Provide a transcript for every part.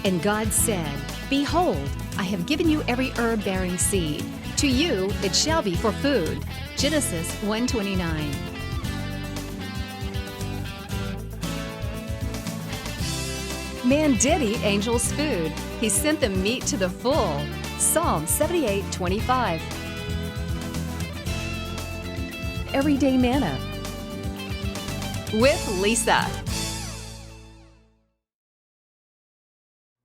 And God said, Behold, I have given you every herb-bearing seed. To you it shall be for food. Genesis 1:29. Man did eat angels' food. He sent them meat to the full. Psalm 78:25. Everyday Manna with Lisa.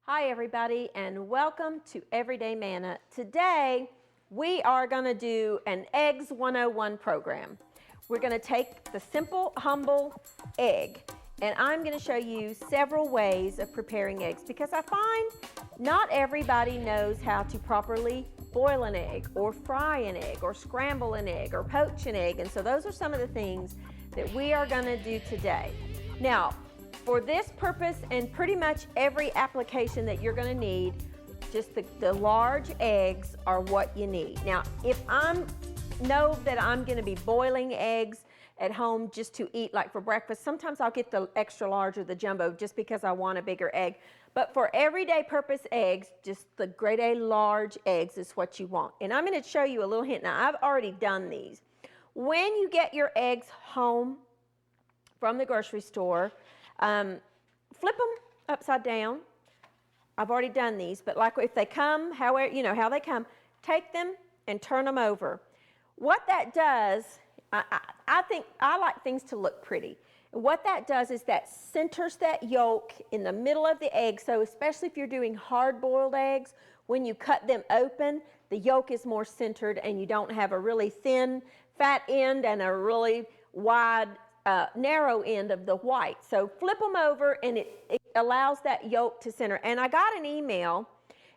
Hi everybody, and welcome to Everyday Manna. Today we are going to do an Eggs 101 program. We're going to take the simple, humble egg, and I'm going to show you several ways of preparing eggs because I find not everybody knows how to properly boil an egg or fry an egg or scramble an egg or poach an egg, and so those are some of the things that we are going to do today. Now, for this purpose and pretty much every application that you're going to need, just the large eggs are what you need. Now, if I know that I'm going to be boiling eggs at home just to eat like for breakfast, sometimes I'll get the extra large or the jumbo just because I want a bigger egg. But for everyday purpose eggs, just the grade A large eggs is what you want. And I'm going to show you a little hint. Now, I've already done these. When you get your eggs home from the grocery store, flip them upside down. I've already done these, but like if they come, however, you know how they come, take them and turn them over. What that does, I think I like things to look pretty. And what that does is that centers that yolk in the middle of the egg. So especially if you're doing hard-boiled eggs, when you cut them open, the yolk is more centered and you don't have a really thin fat end and a really wide narrow end of the white. So flip them over and it allows that yolk to center. And I got an email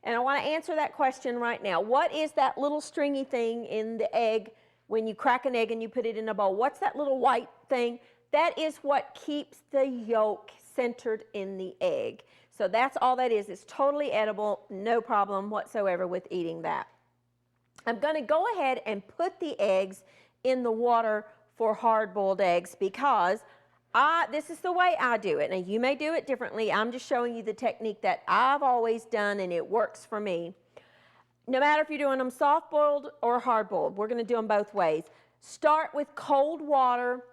and I want to answer that question right now. What is that little stringy thing in the egg when you crack an egg and you put it in a bowl? What's that little white thing? That is what keeps the yolk centered in the egg. So that's all that is. It's totally edible, no problem whatsoever with eating that. I'm going to go ahead and put the eggs in the water for hard-boiled eggs because this is the way I do it. Now, you may do it differently. I'm just showing you the technique that I've always done, and it works for me. No matter if you're doing them soft-boiled or hard-boiled, we're going to do them both ways. Start with cold water.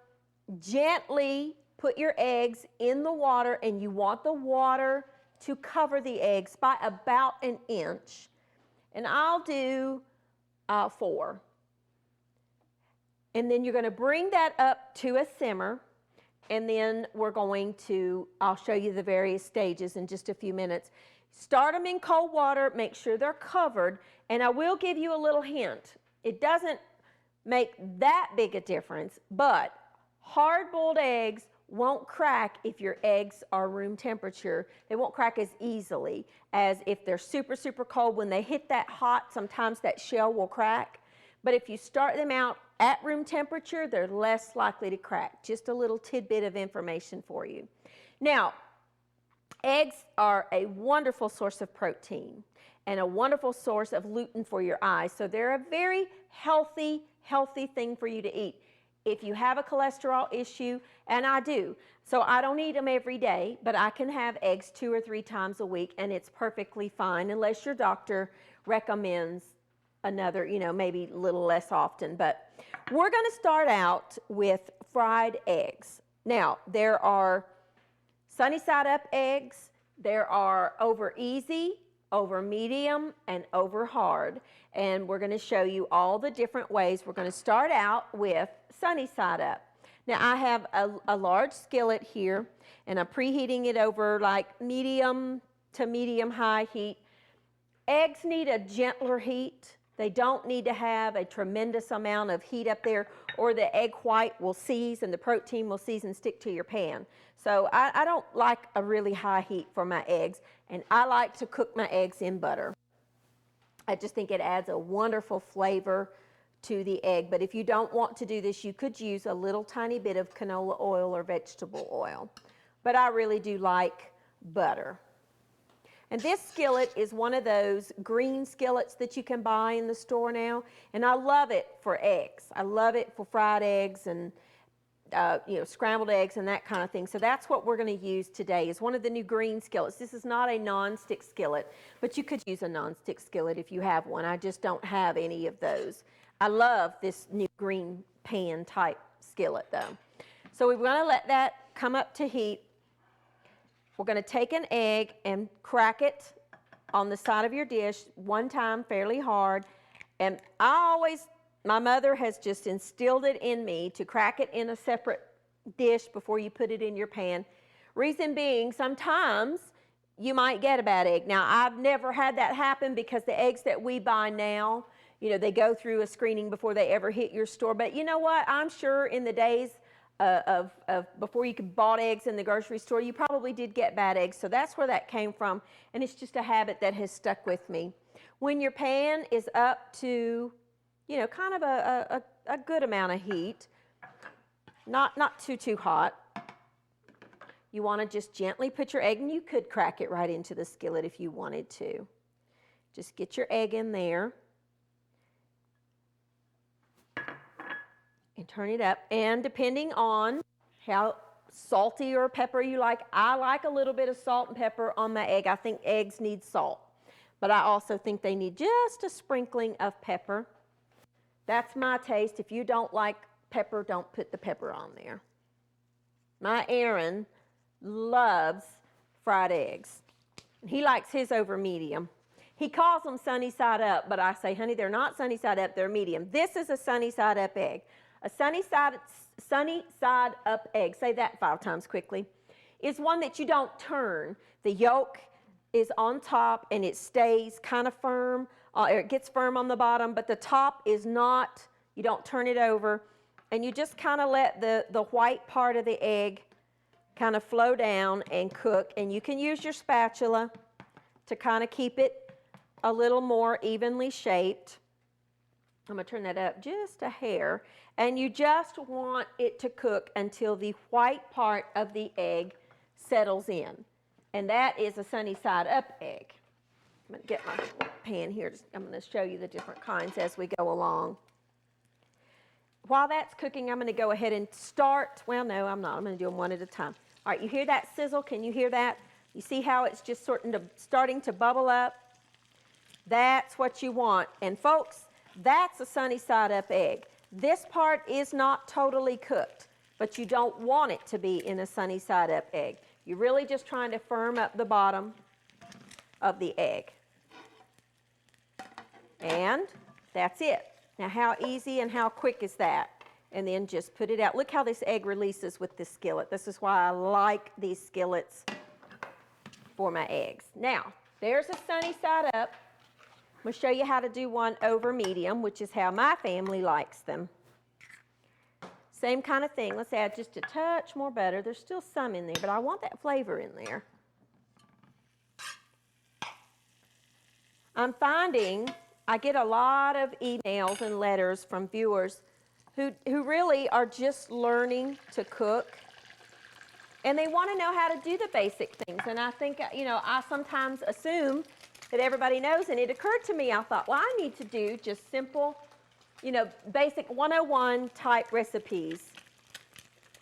Gently put your eggs in the water, and you want the water to cover the eggs by about an inch. And I'll do 4. And then you're going to bring that up to a simmer, and then I'll show you the various stages in just a few minutes. Start them in cold water, make sure they're covered, and I will give you a little hint. It doesn't make that big a difference, but hard-boiled eggs won't crack if your eggs are room temperature. They won't crack as easily as if they're super, super cold. When they hit that hot, sometimes that shell will crack. But if you start them out at room temperature, they're less likely to crack. Just a little tidbit of information for you. Now, eggs are a wonderful source of protein and a wonderful source of lutein for your eyes. So they're a very healthy thing for you to eat. If you have a cholesterol issue, and I do, so I don't eat them every day, but I can have eggs 2 or 3 times a week, and it's perfectly fine unless your doctor recommends another, maybe a little less often. But we're going to start out with fried eggs. Now, there are sunny side up eggs, there are over easy, over medium, and over hard. And we're going to show you all the different ways. We're going to start out with sunny side up. Now, I have a large skillet here, and I'm preheating it over like medium to medium high heat. Eggs need a gentler heat. They don't need to have a tremendous amount of heat up there, or the egg white will seize and the protein will seize and stick to your pan. So I don't like a really high heat for my eggs, and I like to cook my eggs in butter. I just think it adds a wonderful flavor to the egg. But if you don't want to do this, you could use a little tiny bit of canola oil or vegetable oil. But I really do like butter. And this skillet is one of those green skillets that you can buy in the store now. And I love it for eggs. I love it for fried eggs and scrambled eggs and that kind of thing. So that's what we're going to use today is one of the new green skillets. This is not a non-stick skillet, but you could use a non-stick skillet if you have one. I just don't have any of those. I love this new green pan type skillet though. So we're going to let that come up to heat. We're going to take an egg and crack it on the side of your dish one time fairly hard. And my mother has just instilled it in me to crack it in a separate dish before you put it in your pan. Reason being, sometimes you might get a bad egg. Now, I've never had that happen because the eggs that we buy now, they go through a screening before they ever hit your store. But you know what? I'm sure in the days of before you could bought eggs in the grocery store, you probably did get bad eggs. So that's where that came from. And it's just a habit that has stuck with me. When your pan is up to kind of a good amount of heat, not too hot. You want to just gently put your egg, and you could crack it right into the skillet if you wanted to. Just get your egg in there and turn it up. And depending on how salty or pepper you like, I like a little bit of salt and pepper on my egg. I think eggs need salt, but I also think they need just a sprinkling of pepper. That's my taste. If you don't like pepper, don't put the pepper on there. My Aaron loves fried eggs. He likes his over medium. He calls them sunny side up, but I say, honey, they're not sunny side up, they're medium. This is a sunny side up egg. A sunny side up egg, say that 5 times quickly, is one that you don't turn. The yolk is on top and it stays kind of firm. It gets firm on the bottom, but the top is not. You don't turn it over, and you just kind of let the white part of the egg kind of flow down and cook. And you can use your spatula to kind of keep it a little more evenly shaped. I'm going to turn that up just a hair, and you just want it to cook until the white part of the egg settles in, and that is a sunny side up egg. I'm going to get my pan here. I'm going to show you the different kinds as we go along. While that's cooking, I'm going to go ahead and start. Well, no, I'm not. I'm going to do them one at a time. All right, you hear that sizzle? Can you hear that? You see how it's just starting to bubble up? That's what you want. And folks, that's a sunny side up egg. This part is not totally cooked, but you don't want it to be in a sunny side up egg. You're really just trying to firm up the bottom of the egg. And that's it. Now how easy and how quick is that? And then just put it out. Look how this egg releases with this skillet. This is why I like these skillets for my eggs. Now, there's a sunny side up. I'm going to show you how to do one over medium, which is how my family likes them. Same kind of thing. Let's add just a touch more butter. There's still some in there, but I want that flavor in there. I'm finding I get a lot of emails and letters from viewers who really are just learning to cook, and they want to know how to do the basic things. And I think, I sometimes assume that everybody knows, and it occurred to me, I thought, well, I need to do just simple, basic 101 type recipes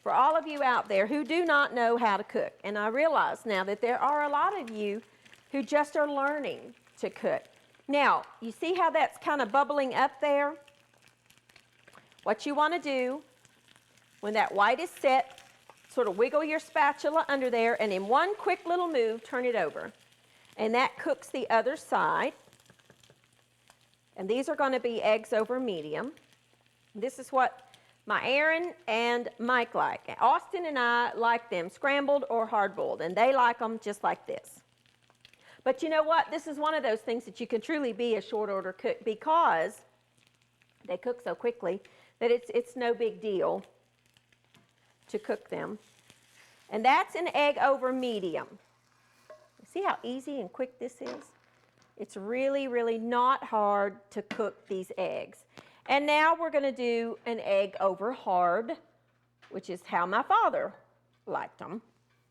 for all of you out there who do not know how to cook. And I realize now that there are a lot of you who just are learning to cook. Now, you see how that's kind of bubbling up there? What you want to do, when that white is set, sort of wiggle your spatula under there, and in one quick little move, turn it over. And that cooks the other side. And these are going to be eggs over medium. This is what my Aaron and Mike like. Austin and I like them scrambled or hard-boiled, and they like them just like this. But you know what? This is one of those things that you can truly be a short order cook because they cook so quickly that it's no big deal to cook them. And that's an egg over medium. See how easy and quick this is? It's really, really not hard to cook these eggs. And now we're going to do an egg over hard, which is how my father liked them.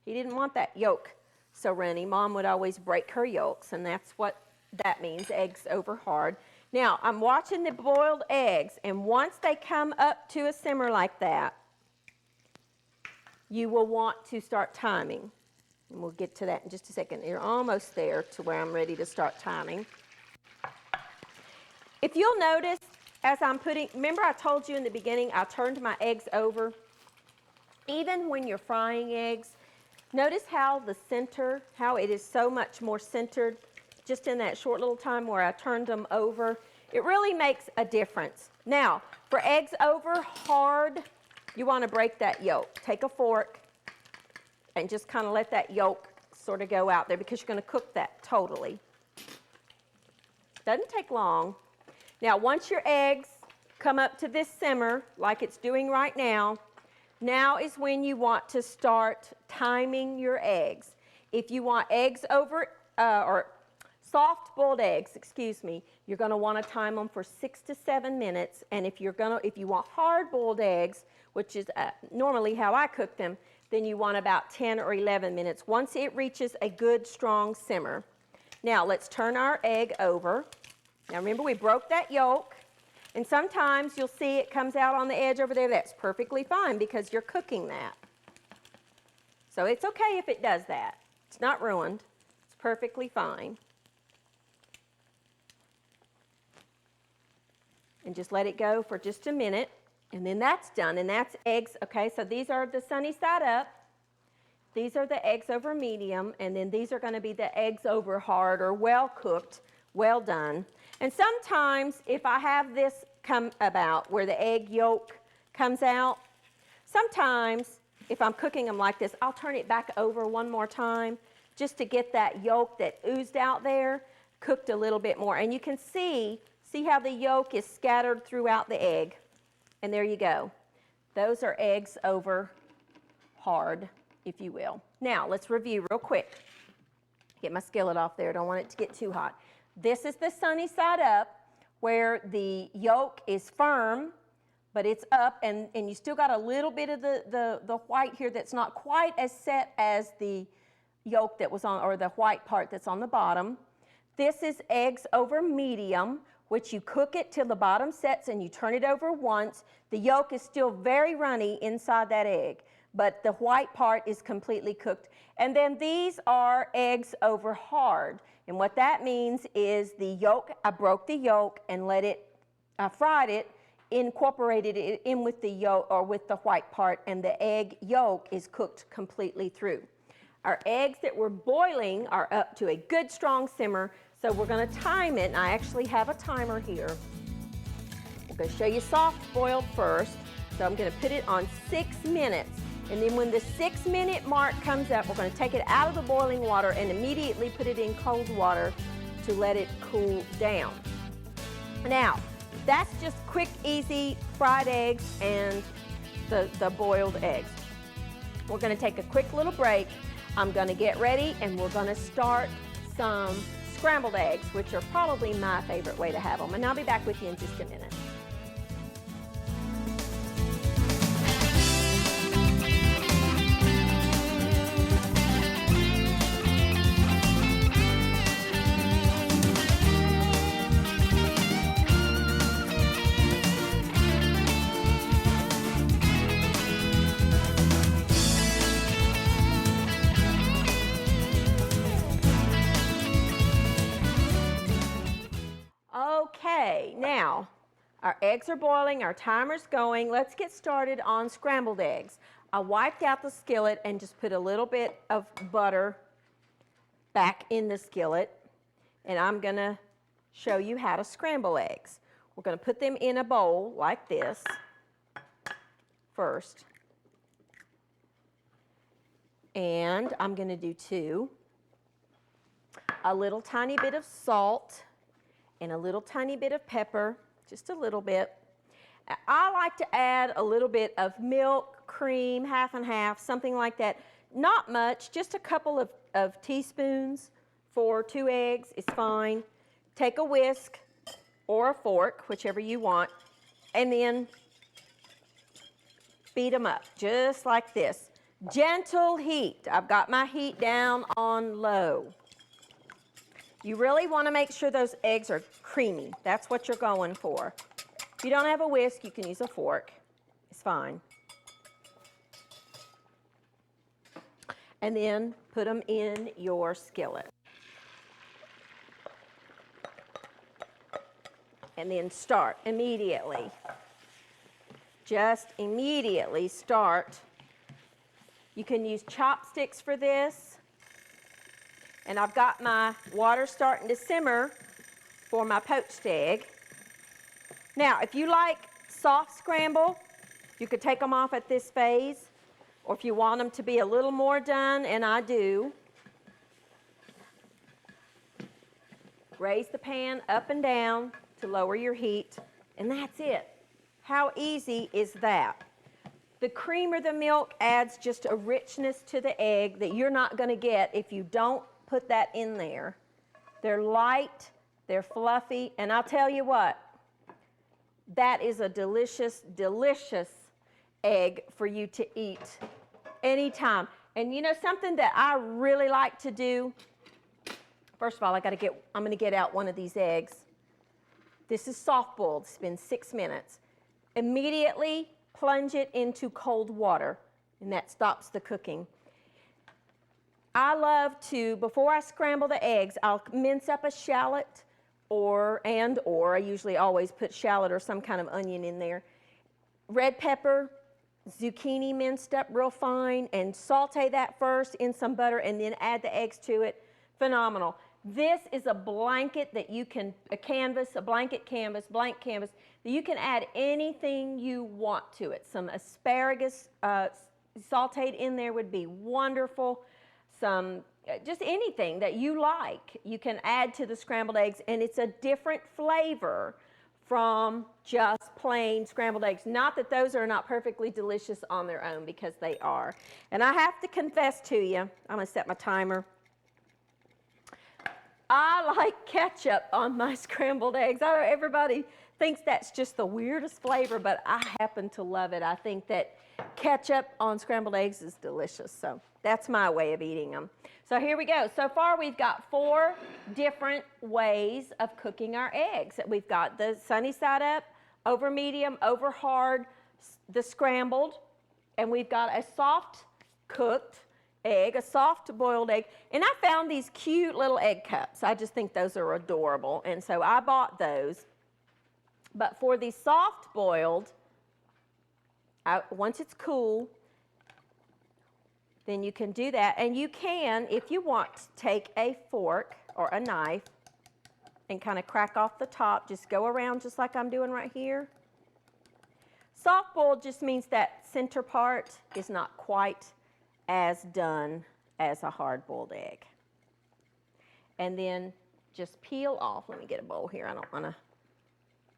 He didn't want that yolk so runny. Mom would always break her yolks, and that's what that means, eggs over hard. Now, I'm watching the boiled eggs, and once they come up to a simmer like that, you will want to start timing. And we'll get to that in just a second. You're almost there to where I'm ready to start timing. If you'll notice, as I'm putting, remember I told you in the beginning, I turned my eggs over. Even when you're frying eggs, notice how the center, how it is so much more centered just in that short little time where I turned them over. It really makes a difference. Now, for eggs over hard, you want to break that yolk. Take a fork and just kind of let that yolk sort of go out there because you're going to cook that totally. Doesn't take long. Now, once your eggs come up to this simmer, like it's doing right now, now is when you want to start timing your eggs. If you want eggs over, or soft boiled eggs, excuse me, you're going to want to time them for 6 to 7 minutes. And if you want hard boiled eggs, which is normally how I cook them, then you want about 10 or 11 minutes once it reaches a good strong simmer. Now let's turn our egg over. Now remember, we broke that yolk, and sometimes you'll see it comes out on the edge over there. That's perfectly fine because you're cooking that. So it's okay if it does that. It's not ruined. It's perfectly fine. And just let it go for just a minute, and then that's done, and that's eggs. Okay, so these are the sunny side up. These are the eggs over medium, and then these are going to be the eggs over hard or well cooked, well done. And sometimes if I have this come about where the egg yolk comes out, sometimes if I'm cooking them like this, I'll turn it back over one more time just to get that yolk that oozed out there cooked a little bit more. And you can see how the yolk is scattered throughout the egg. And there you go. Those are eggs over hard, if you will. Now, let's review real quick. Get my skillet off there. Don't want it to get too hot. This is the sunny side up, where the yolk is firm, but it's up, and you still got a little bit of the white here that's not quite as set as the yolk that was on, or the white part that's on the bottom. This is eggs over medium, which you cook it till the bottom sets and you turn it over once. The yolk is still very runny inside that egg, but the white part is completely cooked. And then these are eggs over hard. And what that means is the yolk, I broke the yolk and I fried it, incorporated it in with the yolk, or with the white part, and the egg yolk is cooked completely through. Our eggs that we're boiling are up to a good strong simmer, so we're going to time it, and I actually have a timer here. I'm going to show you soft boiled first, so I'm going to put it on 6 minutes. And then when the 6-minute mark comes up, we're going to take it out of the boiling water and immediately put it in cold water to let it cool down. Now, that's just quick, easy fried eggs and the boiled eggs. We're going to take a quick little break. I'm going to get ready, and we're going to start some scrambled eggs, which are probably my favorite way to have them. And I'll be back with you in just a minute. Okay, now our eggs are boiling, our timer's going. Let's get started on scrambled eggs. I wiped out the skillet and just put a little bit of butter back in the skillet, and I'm going to show you how to scramble eggs. We're going to put them in a bowl like this first, and I'm going to do 2. A little tiny bit of salt and a little tiny bit of pepper, just a little bit. I like to add a little bit of milk, cream, half and half, something like that. Not much, just a couple of teaspoons for 2 eggs is fine. Take a whisk or a fork, whichever you want, and then beat them up, just like this. Gentle heat. I've got my heat down on low. You really want to make sure those eggs are creamy. That's what you're going for. If you don't have a whisk, you can use a fork. It's fine. and then put them in your skillet. And then start immediately. Just immediately start. You can use chopsticks for this. And I've got my water starting to simmer for my poached egg. Now, if you like soft scramble, you could take them off at this phase, or if you want them to be a little more done, and I do, raise the pan up and down to lower your heat, and that's it. How easy is that? The cream or the milk adds just a richness to the egg that you're not going to get if you don't put that in there. They're light, they're fluffy, and I'll tell you what, that is a delicious, delicious egg for you to eat anytime. And you know something that I really like to do? First of all, I'm going to get out one of these eggs. This is soft boiled. It's been 6 minutes. Immediately plunge it into cold water, and that stops the cooking. I love to, before I scramble the eggs, I'll mince up a shallot or I usually always put shallot or some kind of onion in there. Red pepper, zucchini minced up real fine, and saute that first in some butter and then add the eggs to it. Phenomenal. This is a blanket that you can, a blanket canvas, blank canvas, that you can add anything you want to it. Some asparagus sauteed in there would be wonderful. Some, just anything that you like, you can add to the scrambled eggs, and it's a different flavor from just plain scrambled eggs. Not that those are not perfectly delicious on their own, because they are. And I have to confess to you, I'm going to set my timer. I like ketchup on my scrambled eggs. I know everybody thinks that's just the weirdest flavor, but I happen to love it. I think that ketchup on scrambled eggs is delicious, so that's my way of eating them. So here we go. So far we've got 4 different ways of cooking our eggs. We've got the sunny side up, over medium, over hard, the scrambled, and we've got a soft cooked egg, a soft boiled egg, and I found these cute little egg cups. I just think those are adorable, and so I bought those. But for the soft boiled, once it's cool, then you can do that, and you can, if you want, take a fork or a knife and kind of crack off the top, just go around just like I'm doing right here. Soft boiled just means that center part is not quite as done as a hard-boiled egg. And then just peel off. Let me get a bowl here. I don't want to.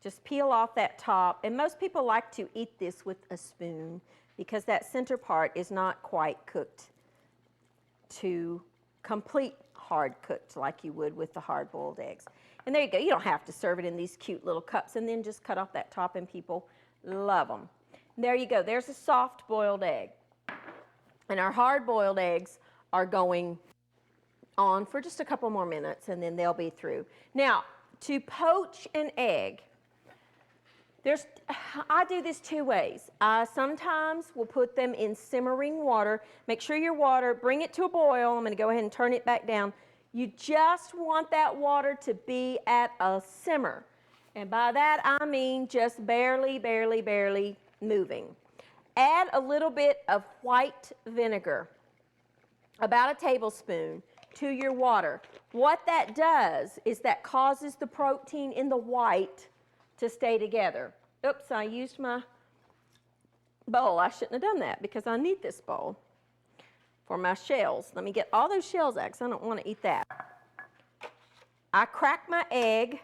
Just peel off that top. And most people like to eat this with a spoon because that center part is not quite cooked to complete hard cooked like you would with the hard-boiled eggs. And there you go. You don't have to serve it in these cute little cups, and then just cut off that top, and people love them. And there you go. There's a soft-boiled egg. And our hard-boiled eggs are going on for just a couple more minutes, and then they'll be through. Now, to poach an egg, I do this 2 ways. I sometimes will put them in simmering water. Make sure your water, bring it to a boil. I'm going to go ahead and turn it back down. You just want that water to be at a simmer. And by that, I mean just barely, barely, barely moving. Add a little bit of white vinegar, about a tablespoon, to your water. What that does is that causes the protein in the white to stay together. Oops, I used my bowl. I shouldn't have done that because I need this bowl for my shells. Let me get all those shells out because I don't want to eat that. I crack my egg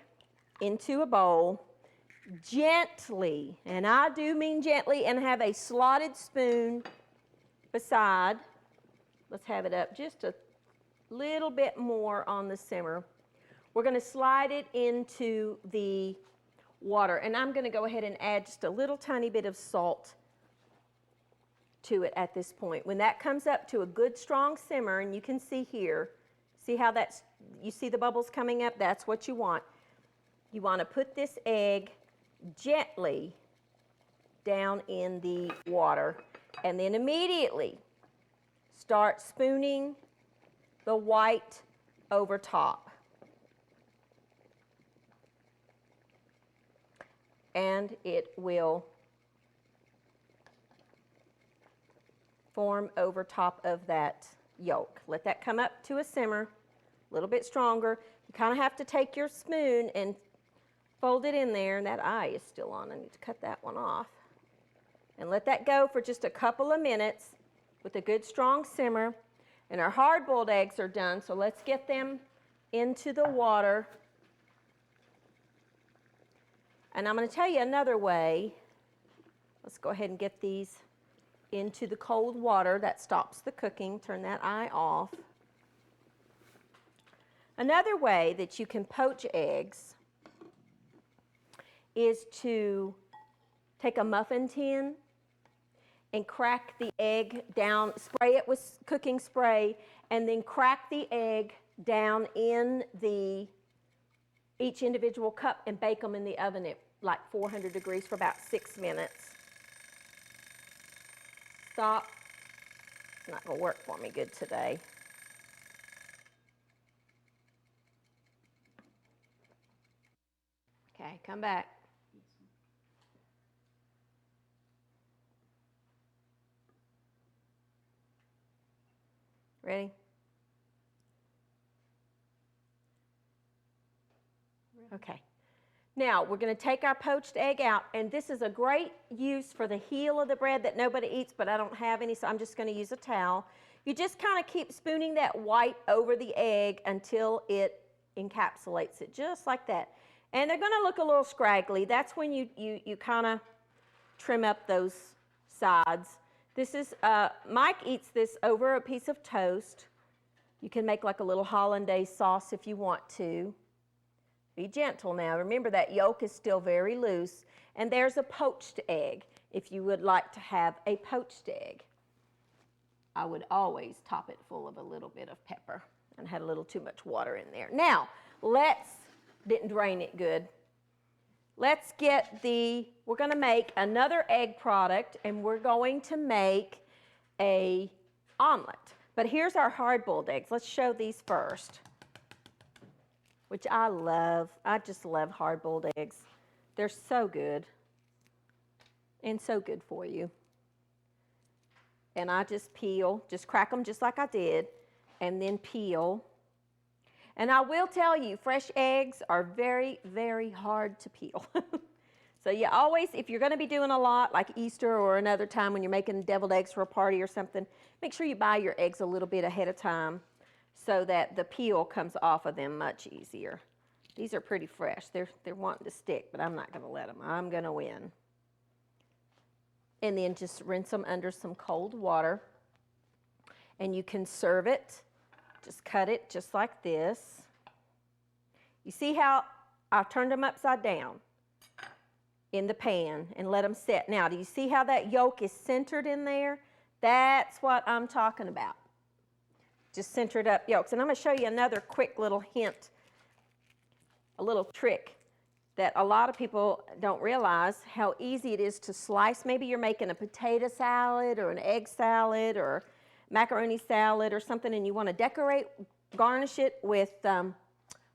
into a bowl gently, and I do mean gently, and have a slotted spoon beside. Let's have it up just a little bit more on the simmer. We're going to slide it into the water, and I'm going to go ahead and add just a little tiny bit of salt to it at this point. When that comes up to a good strong simmer, and you can see here, see how you see the bubbles coming up? That's what you want. You want to put this egg gently down in the water, and then immediately start spooning the white over top. And it will form over top of that yolk. Let that come up to a simmer, a little bit stronger. You kind of have to take your spoon and fold it in there, and that eye is still on. I need to cut that one off. And let that go for just a couple of minutes with a good strong simmer. And our hard-boiled eggs are done, so let's get them into the water. And I'm going to tell you another way. Let's go ahead and get these into the cold water. That stops the cooking. Turn that eye off. Another way that you can poach eggs is to take a muffin tin and crack the egg down, spray it with cooking spray, and then crack the egg down in each individual cup and bake them in the oven at like 400 degrees for about 6 minutes. Stop. It's not going to work for me good today. Okay, come back. Ready? Okay. Now, we're going to take our poached egg out, and this is a great use for the heel of the bread that nobody eats, but I don't have any, so I'm just going to use a towel. You just kind of keep spooning that white over the egg until it encapsulates it, just like that. And they're going to look a little scraggly. That's when you kind of trim up those sides. This is, Mike eats this over a piece of toast. You can make like a little hollandaise sauce if you want to. Be gentle now. Remember that yolk is still very loose. And there's a poached egg. If you would like to have a poached egg, I would always top it full of a little bit of pepper. And had a little too much water in there. Now, didn't drain it good. Let's get we're going to make another egg product, and we're going to make an omelet. But here's our hard-boiled eggs. Let's show these first, which I love. I just love hard-boiled eggs. They're so good and so good for you. And I just crack them just like I did, and then peel. And I will tell you, fresh eggs are very, very hard to peel. So you always, if you're going to be doing a lot, like Easter or another time when you're making deviled eggs for a party or something, make sure you buy your eggs a little bit ahead of time so that the peel comes off of them much easier. These are pretty fresh. They're wanting to stick, but I'm not going to let them. I'm going to win. And then just rinse them under some cold water. And you can serve it. Just cut it just like this. You see how I've turned them upside down in the pan and let them set. Now, do you see how that yolk is centered in there? That's what I'm talking about. Just centered up yolks. And I'm going to show you another quick little hint, a little trick that a lot of people don't realize how easy it is to slice. Maybe you're making a potato salad or an egg salad or macaroni salad or something, and you want to garnish it with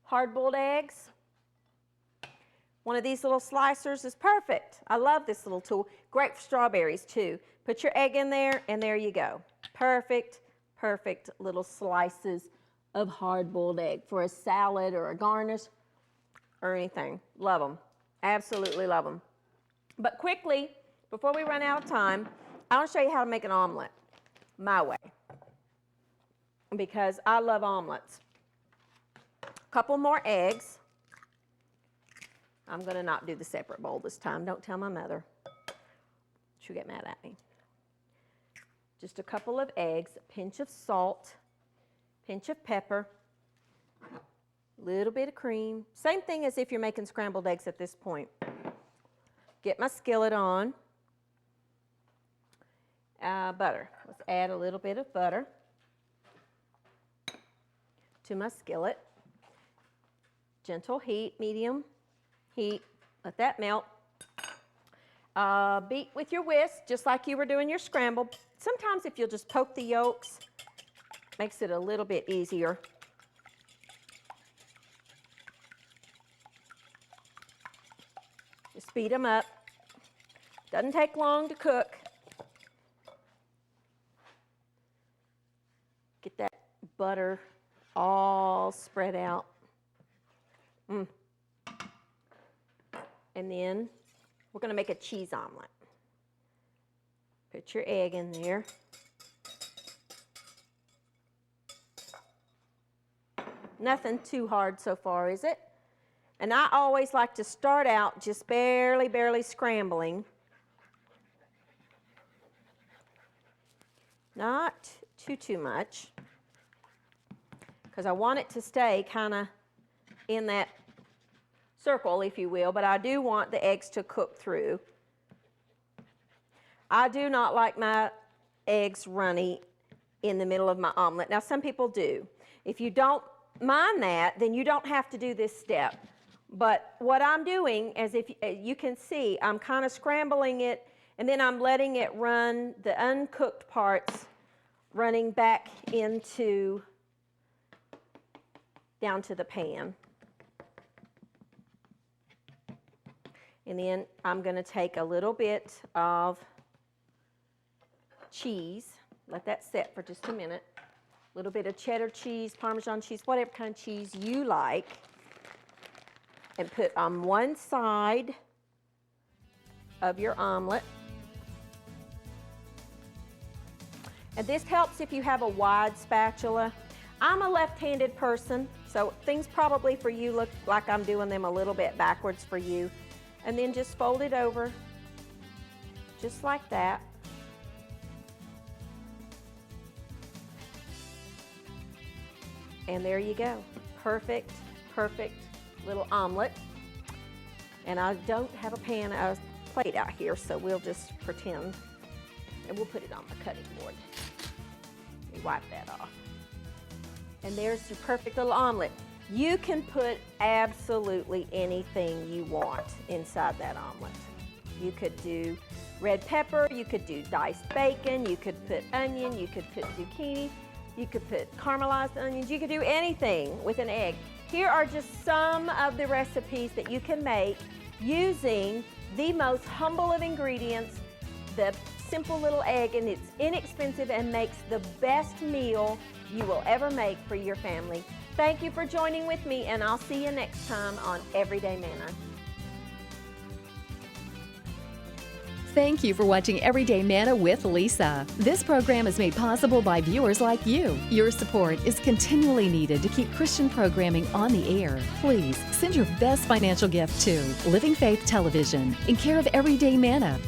hard-boiled eggs. One of these little slicers is perfect. I love this little tool. Great for strawberries too. Put your egg in there, and there you go. Perfect, perfect little slices of hard-boiled egg for a salad or a garnish or anything. Love them. Absolutely love them. But quickly, before we run out of time, I want to show you how to make an omelet my way, because I love omelets. A couple more eggs. I'm going to not do the separate bowl this time. Don't tell my mother. She'll get mad at me. Just a couple of eggs, a pinch of salt, pinch of pepper, a little bit of cream. Same thing as if you're making scrambled eggs at this point. Get my skillet on. Butter. Let's add a little bit of butter to my skillet. Gentle heat, medium heat. Let that melt. Beat with your whisk, just like you were doing your scrambled. Sometimes if you'll just poke the yolks Makes it a little bit easier. Just speed them up. Doesn't take long to cook. Get that butter all spread out. And then we're going to make a cheese omelet. Put your egg in there. Nothing too hard so far, is it? And I always like to start out just barely scrambling. Not too much, because I want it to stay kind of in that circle, if you will, but I do want the eggs to cook through. I do not like my eggs runny in the middle of my omelet. Now, some people do. If you don't mind that, then you don't have to do this step. But what I'm doing is, if you can see, I'm kind of scrambling it, and then I'm letting it run, the uncooked parts running back into, down to the pan. And then I'm going to take a little bit of cheese, let that set for just a minute. A little bit of cheddar cheese, Parmesan cheese, whatever kind of cheese you like, and put on one side of your omelet. And this helps if you have a wide spatula. I'm a left-handed person, so things probably for you look like I'm doing them a little bit backwards for you. And then just fold it over, just like that. And there you go. Perfect little omelet. And I don't have a pan, a plate out here, so we'll just pretend. And we'll put it on the cutting board. Let me wipe that off. And there's your perfect little omelet. You can put absolutely anything you want inside that omelet. You could do red pepper, you could do diced bacon, you could put onion, you could put zucchini, you could put caramelized onions, you could do anything with an egg. Here are just some of the recipes that you can make using the most humble of ingredients, the simple little egg, and it's inexpensive and makes the best meal you will ever make for your family. Thank you for joining with me, and I'll see you next time on Everyday Manna. Thank you for watching Everyday Manna with Lisa. This program is made possible by viewers like you. Your support is continually needed to keep Christian programming on the air. Please send your best financial gift to Living Faith Television in care of Everyday Manna,